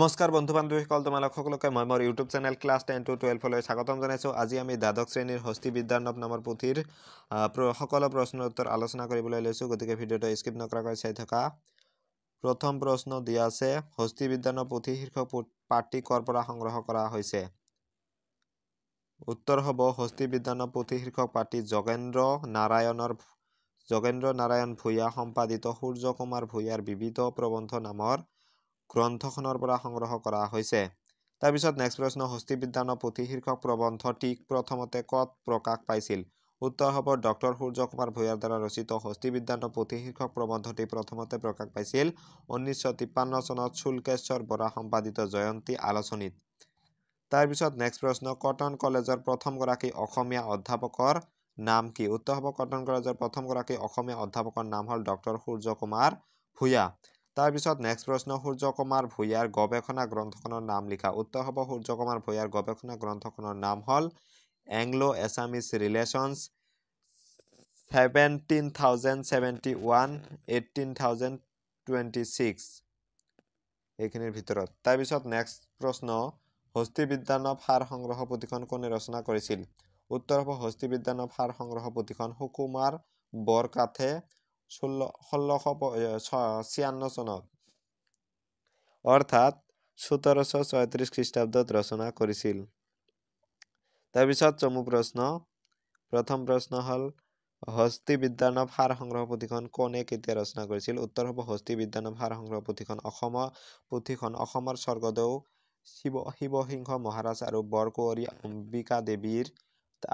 নমস্কাৰ বন্ধু বান্ধৱীসকল, তোমালোক সকলোকে মই মোৰ ইউটিউব চেনেল ক্লাছ 10 to 12 লৈ স্বাগতম জনাইছোঁ। আজি আমি দ্বাদশ শ্ৰেণীৰ হস্তি বিদ্যানৱ নামৰ পুথিৰ সকলো প্ৰশ্নৰ উত্তৰ আলোচনা কৰিবলৈ লৈছোঁ। গতিকে ভিডিঅ'টো স্কিপ নকৰাকৈ চাই থকা। প্ৰথম প্ৰশ্ন দিয়া আছে, হস্তি বিদ্যানৱ পুথি শীৰ্ষক পাঠটি ক'ৰ পৰা সংগ্ৰহ কৰা হৈছে? উত্তৰ হ'ব হস্তি বিদ্যানৱ পুথি শীৰ্ষক পাঠটি যোগেন্দ্ৰ নাৰায়ণ ভূঞা সম্পাদিত সূৰ্য কুমাৰ ভূঞাৰ বিবিধ প্ৰবন্ধ নামৰ গ্ৰন্থখনৰ পৰা সংগ্ৰহ কৰা হৈছে। তাৰপিছত নেক্সট প্ৰশ্ন, হস্তি বিদ্যানৱ পুথি শীৰ্ষক প্ৰবন্ধটি প্ৰথমতে ক'ত প্ৰকাশ পাইছিল? উত্তৰ হ'ব ডক্টৰ সূৰ্য কুমাৰ ভূঞাৰ দ্বাৰা ৰচিত হস্তি বিদ্যানৱ পুথি শীৰ্ষক প্ৰবন্ধটি প্ৰথমতে প্ৰকাশ পাইছিল 1953 চনত শুল্কেশ্বৰ বৰা সম্পাদিত জয়ন্তী আলোচনীত। তাৰপিছত নেক্সট প্ৰশ্ন, কটন কলেজৰ প্ৰথমগৰাকী অসমীয়া অধ্যাপকৰ নাম কি? উত্তৰ হ'ব কটন কলেজৰ প্ৰথমগৰাকী অসমীয়া অধ্যাপকৰ নাম হ'ল ডক্টৰ সূৰ্য কুমাৰ ভূঞা। তাৰপিছত নেক্সট প্ৰশ্ন, সূৰ্য কুমাৰ ভূঞাৰ গৱেষণা গ্ৰন্থখনৰ নাম লিখা। উত্তৰ হ'ব সূৰ্য কুমাৰ ভূঞাৰ গৱেষণা গ্ৰন্থখনৰ নাম হ'ল এংলো এছামিছ ৰিলেশ্যনছ 17,071-18,026 এইখিনিৰ ভিতৰত। তাৰপিছত নেক্সট প্ৰশ্ন, হস্তি বিদ্যানৱ সাৰ সংগ্ৰহ পুথিখন কোনে ৰচনা কৰিছিল? উত্তৰ হ'ব হস্তি বিদ্যানৱ সাৰ সংগ্ৰহ পুথিখন সুকুমাৰ বৰকাথে 1656 চনত অৰ্থাৎ 1736 খ্ৰীষ্টাব্দত ৰচনা কৰিছিল। তাৰপিছত চমু প্ৰশ্ন, প্ৰথম প্ৰশ্ন হ'ল হস্তি বিদ্যানৱ সাৰ সংগ্ৰহ পুথিখন কোনে কেতিয়া ৰচনা কৰিছিল? উত্তৰ হ'ব হস্তি বিদ্যানৱ সাৰ সংগ্ৰহ পুথিখন অসমৰ স্বৰ্গদেউ শিৱসিংহ মহাৰাজ আৰু বৰকুঁৱৰী অম্বিকা দেৱীৰ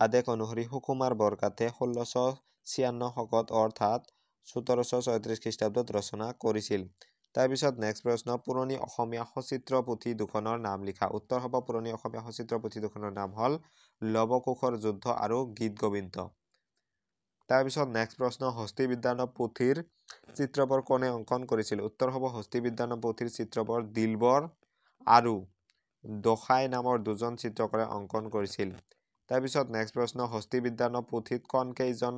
আদেশ অনুসৰি সুকুমাৰ বৰকাথে 1656 শকত অৰ্থাৎ 1736 খ্ৰীষ্টাব্দত ৰচনা কৰিছিল। তাৰপিছত নেক্সট প্ৰশ্ন, পুৰণি অসমীয়া সচিত্ৰ পুথি দুখনৰ নাম লিখা। উত্তৰ হ'ব পুৰণি অসমীয়া সচিত্ৰ পুথি দুখনৰ নাম হ'ল লৱকুশৰ যুদ্ধ আৰু গীত গোবিন্দ। তাৰপিছত নেক্সট প্ৰশ্ন, হস্তি বিদ্যানৱ পুথিৰ চিত্ৰবৰ কোনে অংকন কৰিছিল? উত্তৰ হ'ব হস্তি বিদ্যানৱ পুথিৰ চিত্ৰবৰ দিলবৰ আৰু দোসাই নামৰ দুজন চিত্ৰকাৰে অংকন কৰিছিল। তাৰপিছত নেক্সট প্ৰশ্ন, হস্তি বিদ্যানৱ পুথিত কোনকেইজন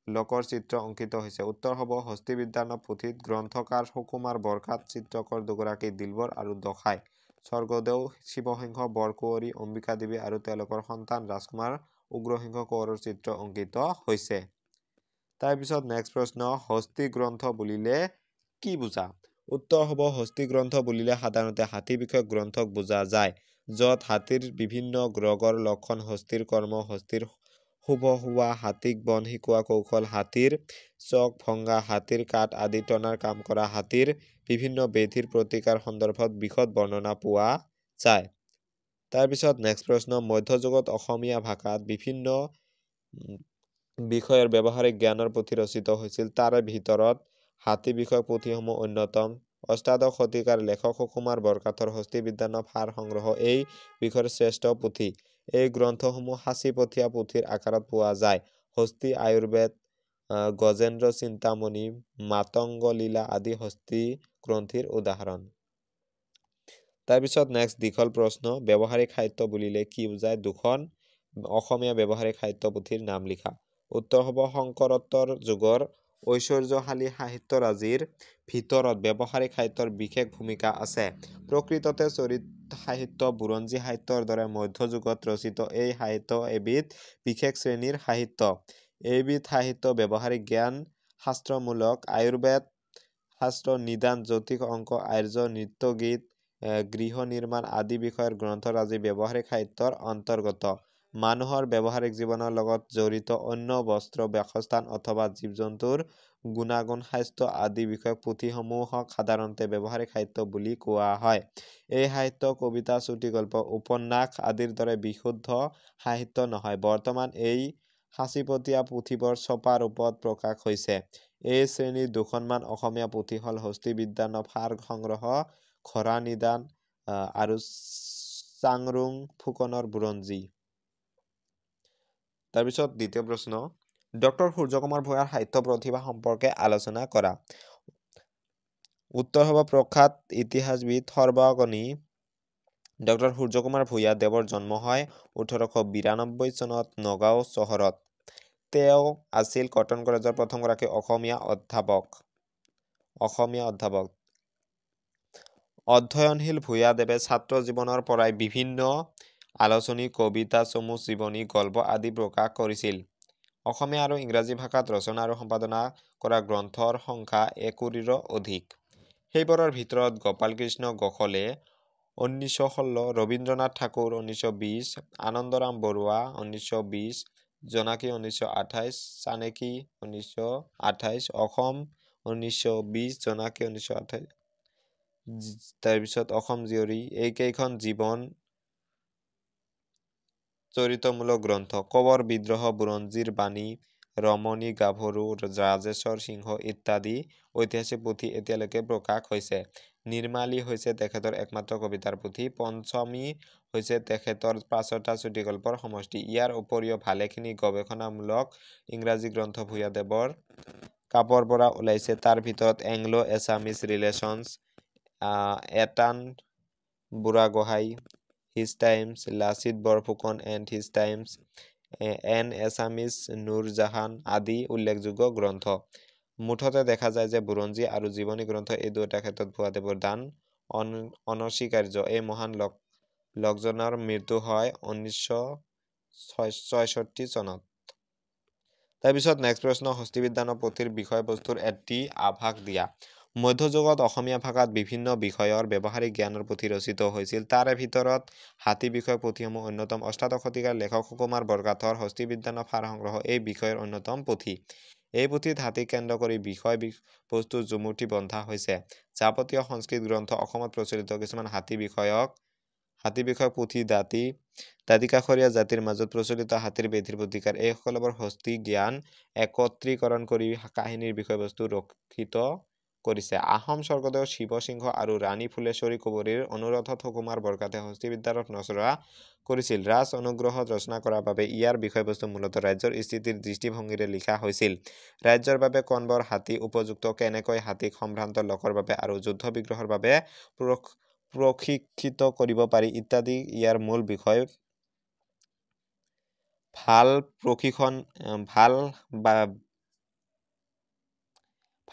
লোকৰ চিত্ৰ অংকিত হৈছে? উত্তৰ হ'ব হস্তি বিদ্যানৱ পুথিত গ্ৰন্থকাৰ সুকুমাৰ বৰকাথ, চিত্ৰকৰ দুগৰাকী দিলবৰ আৰু দোসাই, স্বৰ্গদেউ শিৱসিংহ, বৰকুঁৱৰী অম্বিকা দেৱী আৰু তেওঁলোকৰ সন্তান ৰাজকুমাৰ উগ্ৰসিংহ কোঁৱৰৰ চিত্ৰ অংকিত হৈছে। তাৰপিছত নেক্সট প্ৰশ্ন, হস্তি গ্ৰন্থ বুলিলে কি বুজা? উত্তৰ হ'ব হস্তি গ্ৰন্থ বুলিলে সাধাৰণতে হাতী বিষয়ক গ্ৰন্থক বুজা যায়, য'ত হাতীৰ বিভিন্ন ৰোগৰ লক্ষণ, হস্তিৰ কৰ্ম, হস্তিৰ শুভ হোৱা, হাতীক বন শিকোৱা কৌশল, হাতীৰ চক ভংগা, হাতীৰ কাঠ আদি টনাৰ কাম কৰা, হাতীৰ বিভিন্ন ব্যাধিৰ প্ৰতিকাৰ সন্দৰ্ভত বিশদ বৰ্ণনা পোৱা যায়। তাৰপিছত নেক্সট প্ৰশ্ন, মধ্যযুগত অসমীয়া ভাষাত বিভিন্ন বিষয়ৰ ব্যৱহাৰিক জ্ঞানৰ পুথি ৰচিত হৈছিল, তাৰে ভিতৰত হাতী বিষয়ক পুথিসমূহ অন্যতম। অষ্টাদশ শতিকাৰ লেখক সুকুমাৰ বৰকাথৰ হস্তি বিদ্যানৱ সাৰ সংগ্ৰহ এই বিষয়ৰ শ্ৰেষ্ঠ পুথি। এই গ্ৰন্থসমূহ সাঁচিপতীয়া পুথিৰ আকাৰত পোৱা যায়। হস্তি আয়ুৰ্বেদ, গজেন্দ্ৰ চিন্তামণি, মাতংগ লীলা আদি হস্তি গ্ৰন্থিৰ উদাহৰণ। তাৰপিছত নেক্সট দীঘল প্ৰশ্ন, ব্যৱহাৰিক সাহিত্য বুলিলে কি বুজায়? দুখন অসমীয়া ব্যৱহাৰিক সাহিত্য পুথিৰ নাম লিখা। উত্তৰ হ'ব শংকৰোত্তৰ যুগৰ ঐশ্বৰ্যশালী সাহিত্যৰাজিৰ ভিতৰত ব্যৱহাৰিক সাহিত্যৰ বিশেষ ভূমিকা আছে। প্ৰকৃততে চৰিত সাহিত্য, বুৰঞ্জী সাহিত্যৰ দৰে মধ্যযুগত ৰচিত এই সাহিত্য এবিধ বিশেষ শ্ৰেণীৰ সাহিত্য। এইবিধ সাহিত্য ব্যৱহাৰিক জ্ঞান শাস্ত্ৰমূলক, আয়ুৰ্বেদ শাস্ত্ৰ, নিদান, জ্যোতিষ, অংক, আৰ্য, নৃত্য, গীত, গৃহ নিৰ্মাণ আদি বিষয়ৰ গ্ৰন্থৰাজি ব্যৱহাৰিক সাহিত্যৰ অন্তৰ্গত। মানুহৰ ব্যৱহাৰিক জীৱনৰ লগত জড়িত অন্য বস্ত্ৰ, বাসস্থান অথবা জীৱ-জন্তুৰ গুণাগুণ, স্বাস্থ্য আদি বিষয়ক পুথিসমূহক সাধাৰণতে ব্যৱহাৰিক সাহিত্য বুলি কোৱা হয়। এই সাহিত্য কবিতা, চুটিগল্প, উপন্যাস আদিৰ দৰে বিশুদ্ধ সাহিত্য নহয়। বৰ্তমান এই সাঁচিপতীয়া পুথিবোৰ ছপা ৰূপত প্ৰকাশ হৈছে। এই শ্ৰেণীৰ দুখনমান অসমীয়া পুথি হ'ল হস্তি বিদ্যানৱ সাৰ সংগ্ৰহ, ঘোঁৰা নিদান আৰু চাংৰুং ফুকনৰ বুৰঞ্জী। তাৰপিছত দ্বিতীয় প্ৰশ্ন, ডক্টৰ সূৰ্য কুমাৰ ভূঞাৰ সাহিত্য প্ৰতিভা সম্পৰ্কে আলোচনা কৰা। উত্তৰ হ'ব প্ৰখ্যাত ইতিহাসবিদ সৰ্বজ্ঞানী ডক্টৰ সূৰ্য কুমাৰ ভূঞা দেৱৰ জন্ম হয় 1892 চনত নগাঁও চহৰত। তেওঁ আছিল কটন কলেজৰ প্ৰথমগৰাকী অসমীয়া অধ্যাপক। অধ্যয়নশীল ভূঞাদেৱে ছাত্ৰ জীৱনৰ পৰাই বিভিন্ন আলোচনী, কবিতা, চমু জীৱনী, গল্প আদি প্ৰকাশ কৰিছিল। অসমীয়া আৰু ইংৰাজী ভাষাত ৰচনা আৰু সম্পাদনা কৰা গ্ৰন্থৰ সংখ্যা 1,000ৰো অধিক। সেইবোৰৰ ভিতৰত গোপালকৃষ্ণ গোখলে 1916, ৰবীন্দ্ৰনাথ ঠাকুৰ 1920, আনন্দৰাম বৰুৱা 1920, জোনাকী 1928, চানেকি 1928, অসম 1920, জোনাকী 1928, তাৰপিছত অসম জীয়ৰী, এইকেইখন জীৱন চৰিতমূলক গ্ৰন্থ। কবৰ বিদ্ৰোহ, বুৰঞ্জীৰ বাণী, ৰমণী গাভৰু, ৰাজেশ্বৰ সিংহ ইত্যাদি ঐতিহাসিক পুথি এতিয়ালৈকে প্ৰকাশ হৈছে। নিৰ্মালী হৈছে তেখেতৰ একমাত্ৰ কবিতাৰ পুথি। পঞ্চমী হৈছে তেখেতৰ 5টা চুটিগল্পৰ সমষ্টি। ইয়াৰ উপৰিও ভালেখিনি গৱেষণামূলক ইংৰাজী গ্ৰন্থ ভূঞাদেৱৰ কাপৰ পৰা ওলাইছে। তাৰ ভিতৰত Anglo Assamese relations, Atan Burhagohain, his times, Lachit Borphukan and his times, an Assamese Nurjahan আদি উল্লেখযোগ্য গ্ৰন্থ। মুঠতে দেখা যায় যে বুৰঞ্জী আৰু জীৱনী গ্ৰন্থ এই দুয়োটা ক্ষেত্ৰত ভূঞাদেৱৰ দান অনস্বীকাৰ্য। এই মহান লোকজনৰ মৃত্যু হয় 1966 চনত। তাৰপিছত নেক্সট প্ৰশ্ন, হস্তিবিজ্ঞান পুথিৰ বিষয়বস্তুৰ এটি আভাস দিয়া। মধ্যযুগত অসমীয়া ভাষাত বিভিন্ন বিষয়ৰ ব্যৱহাৰিক জ্ঞানৰ পুথি ৰচিত হৈছিল। তাৰে ভিতৰত হাতী বিষয়ক পুথিসমূহ অন্যতম। অষ্টাদশ শতিকাৰ লেখক সুকুমাৰ বৰকাথৰ হস্তিবিজ্ঞানৰ সাৰ সংগ্ৰহ এই বিষয়ৰ অন্যতম পুথি। এই পুথিত হাতীক কেন্দ্ৰ কৰি বিষয়বস্তুৰ জুমুঠি বন্ধা হৈছে। যাৱতীয় সংস্কৃত গ্ৰন্থ অসমত প্ৰচলিত কিছুমান হাতী বিষয়ক পুথি দাঁতিকাষৰীয়া জাতিৰ মাজত প্ৰচলিত হাতীৰ বেধিৰ প্ৰতিকাৰ এই সকলোবোৰ হস্তি জ্ঞান একত্ৰীকৰণ কৰি কাহিনীৰ বিষয়বস্তু ৰক্ষিত কৰিছে। আহোম স্বৰ্গদেউ শিৱসিংহ আৰু ৰাণী ফুলেশ্বৰী কুঁৱৰীৰ অনুৰোধত সুকুমাৰ বৰকাথে হস্তিবিদ্যাৰ ৰচনা কৰিছিল। ৰাজ অনুগ্ৰহত ৰচনা কৰাৰ বাবে ইয়াৰ বিষয়বস্তু মূলতঃ ৰাজ্যৰ স্থিতিৰ দৃষ্টিভংগীৰে লিখা হৈছিল। ৰাজ্যৰ বাবে কোনবোৰ হাতী উপযুক্ত, কেনেকৈ হাতীক সম্ভ্ৰান্ত লোকৰ বাবে আৰু যুদ্ধ বিগ্ৰহৰ বাবে প্ৰশিক্ষিত কৰিব পাৰি ইত্যাদি ইয়াৰ মূল বিষয়।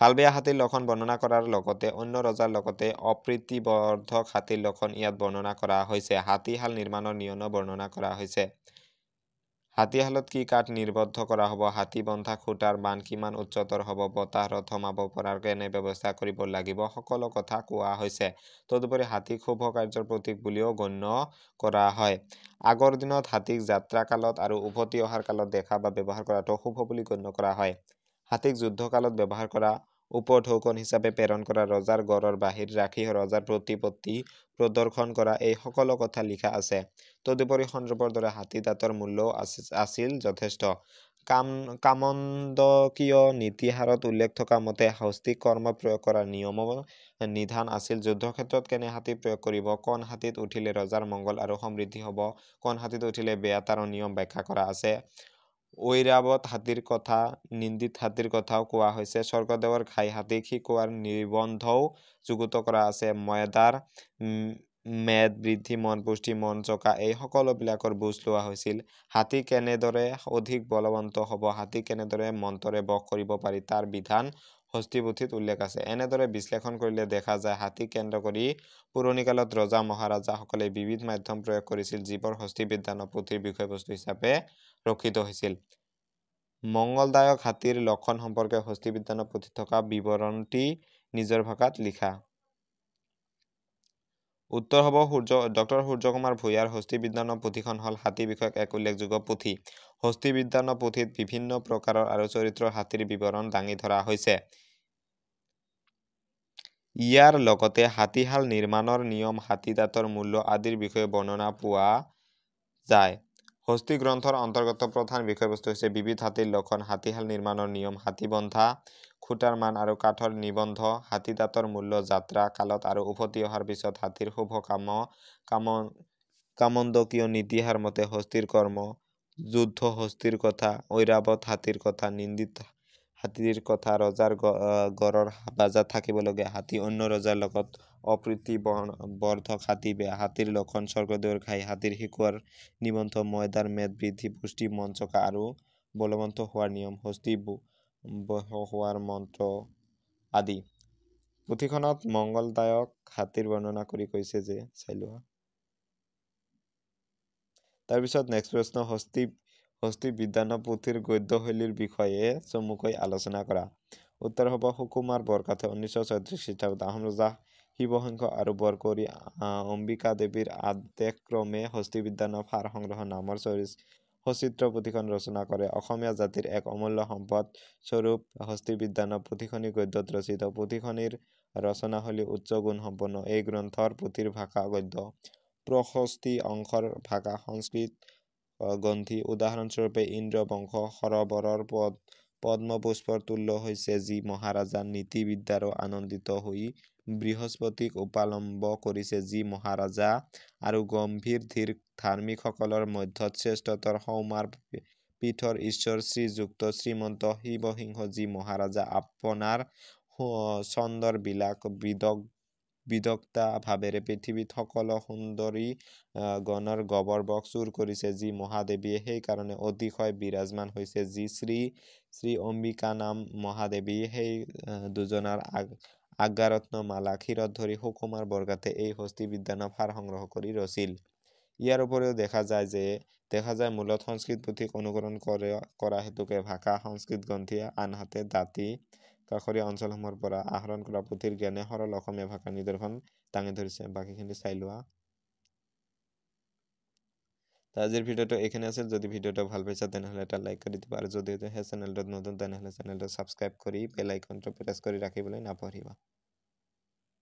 ভাল বেয়া হাতীৰ লক্ষণ বৰ্ণনা কৰাৰ লগতে অন্য ৰজাৰ লগতে অপ্ৰীতিবৰ্ধক হাতীৰ লক্ষণ ইয়াত বৰ্ণনা কৰা হৈছে। হাতীশাল নিৰ্মাণৰ নিয়ম বৰ্ণনা কৰা হৈছে। হাতীশালত কি কাঠ নিৰ্বদ্ধ কৰা হ'ব, হাতী বন্ধা খুঁটাৰ বান্ধ কিমান উচ্চতৰ হ'ব, বতাহ ৰথ থমাব পৰাৰ কেনে ব্যৱস্থা কৰিব লাগিব, সকলো কথা কোৱা হৈছে। তদুপৰি হাতীক শুভ কাৰ্যৰ প্ৰতীক বুলিও গণ্য কৰা হয়। আগৰ দিনত হাতীক যাত্ৰাকালত আৰু উভতি অহাৰ কালত দেখা বা ব্যৱহাৰ কৰাটো শুভ বুলি গণ্য কৰা হয়। হাতীক যুদ্ধকালত ব্যৱহাৰ কৰা, উপঢৌকন হিচাপে প্ৰেৰণ কৰা, ৰজাৰ গড়ৰ বাহিৰ ৰাখি ৰজাৰ প্ৰতিপত্তি প্ৰদৰ্শন কৰা এই সকলো কথা লিখা আছে। তদুপৰি সন্দৰ্ভৰ দৰে হাতী দাঁতৰ মূল্যও আছিল যথেষ্ট। কামন্দকীয় নীতিহাৰত উল্লেখ থকা মতে হস্তিক কৰ্ম প্ৰয়োগ কৰাৰ নিয়ম নিধান আছিল। যুদ্ধক্ষেত্ৰত কেনে হাতী প্ৰয়োগ কৰিব, কোন হাতীত উঠিলে ৰজাৰ মংগল আৰু সমৃদ্ধি হ'ব, কোন হাতীত উঠিলে বেয়া তাৰ নিয়ম ব্যাখ্যা কৰা আছে। ঐৰাৱত হাতীৰ কথা, নিন্দিত হাতীৰ কথাও কোৱা হৈছে। স্বৰ্গদেৱৰ ঘাই হাতীক শিকোৱাৰ নিবন্ধও যুগুত কৰা আছে। ময়দাৰ মেদ বৃদ্ধি, মন পুষ্টি, মন চকা এই সকলোবিলাকৰ বুজ লোৱা হৈছিল। হাতী কেনেদৰে অধিক বলৱন্ত হ'ব, হাতী কেনেদৰে মন্ত্ৰৰে বশ কৰিব পাৰি তাৰ বিধান হস্তিপুথিত উল্লেখ আছে। এনেদৰে বিশ্লেষণ কৰিলে দেখা যায় হাতীক কেন্দ্ৰ কৰি পুৰণিকালত ৰজা মহাৰাজাসকলে বিবিধ মাধ্যম প্ৰয়োগ কৰিছিল, যিবোৰ হস্তিবিজ্ঞান পুথিৰ বিষয়বস্তু হিচাপে ৰক্ষিত হৈছিল। মংগলদায়ক হাতীৰ লক্ষণ সম্পৰ্কে হস্তিবিজ্ঞান পুথিত থকা বিৱৰণটি নিজৰ ভাষাত লিখা। উত্তৰ হ'ব ডক্টৰ সূৰ্যকুমাৰ ভূঞাৰ হস্তিবিজ্ঞান পুথিখন হ'ল হাতী বিষয়ক এক উল্লেখযোগ্য পুথি। হস্তিবিজ্ঞান পুথিত বিভিন্ন প্ৰকাৰৰ আৰু চৰিত্ৰৰ হাতীৰ বিৱৰণ দাঙি ধৰা হৈছে। ইয়াৰ লগতে হাতীশাল নিৰ্মাণৰ নিয়ম, হাতী দাঁতৰ মূল্য আদিৰ বিষয়ে বৰ্ণনা পোৱা যায়। হস্তি গ্ৰন্থৰ অন্তৰ্গত প্ৰধান বিষয়বস্তু হৈছে বিবিধ হাতীৰ লক্ষণ, হাতীশাল নিৰ্মাণৰ নিয়ম, হাতী বন্ধা খুঁটাৰ মান আৰু কাঠৰ নিবন্ধ, হাতী দাঁতৰ মূল্য, যাত্ৰা কালত আৰু উভতি অহাৰ পিছত হাতীৰ শুভ কামন্দকীয় নীতিহাৰ মতে হস্তিৰ কৰ্ম, যুদ্ধ হস্তিৰ কথা, ঐৰাৱত হাতীৰ কথা, নিন্দিত হাতীৰ কথা, ৰজাৰ গড়ৰ বাজাত থাকিবলগীয়া হাতী, অন্য ৰজাৰ লগত অপ্ৰীতিবৰ্ধক হাতী, বেয়া হাতীৰ লক্ষণ, স্বৰ্গদেউৰ ঘাই হাতীৰ শিকোৱাৰ নিবন্ধ, ময়দাৰ মেদ বৃদ্ধি, পুষ্টি, মন চকা আৰু বলৱন্ত হোৱাৰ নিয়ম, হস্তি বশ হোৱাৰ মন্ত্ৰ আদি। পুথিখনত মংগলদায়ক হাতীৰ বৰ্ণনা কৰি কৈছে যে চাই লোৱা। তাৰপিছত নেক্সট প্ৰশ্ন, হস্তি বিদ্যান পুথিৰ গদ্যশৈলীৰ বিষয়ে চমুকৈ আলোচনা কৰা। উত্তৰ হ'ব সুকুমাৰ বৰকথাই 1936 খ্ৰীষ্টাব্দত আহোম ৰজা শিৱসিংহ আৰু বৰকৌৰী অম্বিকা দেৱীৰ আদেশক্ৰমে হস্তি বিদ্যান ফাৰ সংগ্ৰহ নামৰ সচিত্ৰ পুথিখন ৰচনা কৰে। অসমীয়া জাতিৰ এক অমূল্য সম্পদ স্বৰূপ হস্তি বিদ্যান পুথিখনি গদ্যত ৰচিত। পুথিখনিৰ ৰচনাশৈলী উচ্চ গুণসম্পন্ন। এই গ্ৰন্থৰ পুথিৰ ভাষা গদ্য, প্ৰশস্তি অংশৰ ভাষা সংস্কৃত গ্ৰন্থি। উদাহৰণস্বৰূপে ইন্দ্ৰবংশ সৰোবৰৰ পদ্মপুষ্পৰ তুল্য হৈছে, যি মহাৰাজা নীতি বিদ্যাৰো আনন্দিত হৈ বৃহস্পতিক উপালম্ব কৰিছে, যি মহাৰাজা আৰু গম্ভীৰ ধীৰ ধাৰ্মিকসকলৰ মধ্যত শ্ৰেষ্ঠতৰ সৌমাৰ পীঠৰ ঈশ্বৰ শ্ৰীযুক্ত শ্ৰীমন্ত শিৱসিংহ, যি মহাৰাজা আপোনাৰ চন্দৰ বিলাক বিদগ্ধা ভাৱেৰে পৃথিৱীত সকলো সুন্দৰী গণৰ গৰ্ভক চুৰ কৰিছে, যি মহাদেৱীয়ে সেই কাৰণে অতিশয় বিৰাজমান হৈছে, যি শ্ৰী অম্বিকা নাম মহাদেৱী সেই দুজনাৰ আজ্ঞাৰত্ন মালা ক্ষীৰত ধৰি সুকুমাৰ বৰকথাই এই হস্তি বিদ্যান ফাৰ সংগ্ৰহ কৰি ৰচিল। ইয়াৰ উপৰিও দেখা যায় মূলত সংস্কৃত পুথিক অনুকৰণ কৰা হেতুকে ভাষা সংস্কৃত গ্ৰন্থি, আনহাতে দাঁতি কাষৰীয়া অঞ্চলসমূহৰ পৰা আহৰণ কৰা পুথিৰ জ্ঞানে সৰল অসমীয়া ভাষাৰ নিদৰ্শন দাঙি ধৰিছে। বাকীখিনি চাই লোৱা। আজিৰ ভিডিঅ'টো এইখিনি আছিল। যদি ভিডিঅ'টো ভাল পাইছা তেনেহ'লে এটা লাইক কৰি দিবা আৰু যদি সেই চেনেলটোত নতুন তেনেহ'লে চেনেলটো ছাবস্ক্ৰাইব কৰি বেল আইকনটো প্ৰেছ কৰি ৰাখিবলৈ নাপাহৰিবা।